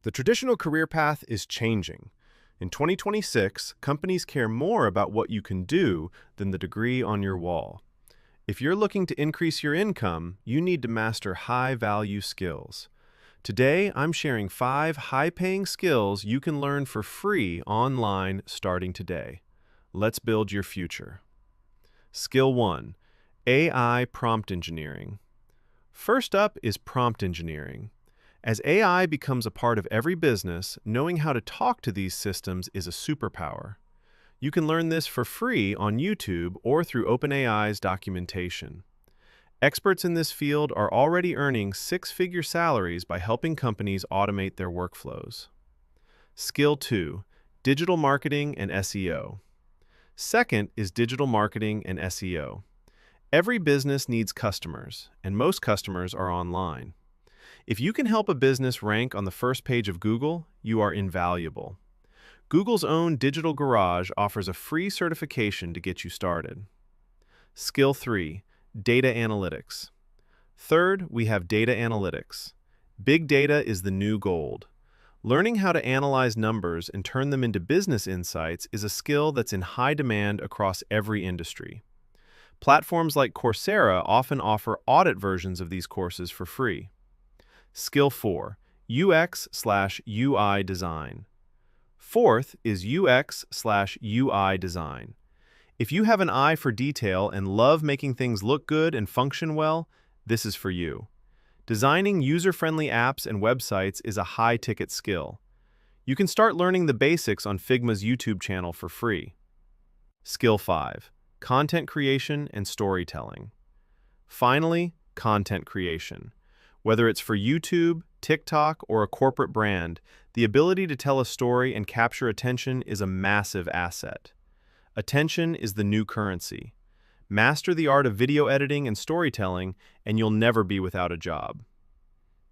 The traditional career path is changing. In 2026, companies care more about what you can do than the degree on your wall. If you're looking to increase your income, you need to master high-value skills. Today, I'm sharing 5 high-paying skills you can learn for free online starting today. Let's build your future. Skill 1: AI prompt engineering. First up is prompt engineering. As AI becomes a part of every business, knowing how to talk to these systems is a superpower. You can learn this for free on YouTube or through OpenAI's documentation. Experts in this field are already earning 6-figure salaries by helping companies automate their workflows. Skill 2: Digital marketing and SEO. Second is digital marketing and SEO. Every business needs customers, and most customers are online. If you can help a business rank on the first page of Google, you are invaluable. Google's own Digital Garage offers a free certification to get you started. Skill 3: Data analytics. Third, we have data analytics. Big data is the new gold. Learning how to analyze numbers and turn them into business insights is a skill that's in high demand across every industry. Platforms like Coursera often offer audit versions of these courses for free. Skill 4: UX/UI design. Fourth is UX/UI design. If you have an eye for detail and love making things look good and function well, this is for you. Designing user-friendly apps and websites is a high-ticket skill. You can start learning the basics on Figma's YouTube channel for free. Skill 5: Content creation and storytelling. Finally, content creation. Whether it's for YouTube, TikTok, or a corporate brand, the ability to tell a story and capture attention is a massive asset. Attention is the new currency. Master the art of video editing and storytelling, and you'll never be without a job.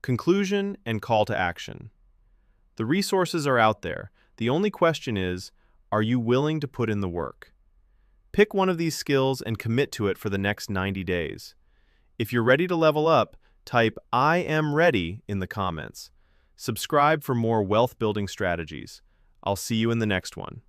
Conclusion and call to action. The resources are out there. The only question is, are you willing to put in the work? Pick one of these skills and commit to it for the next 90 days. If you're ready to level up, type "I am ready" in the comments. Subscribe for more wealth-building strategies. I'll see you in the next one.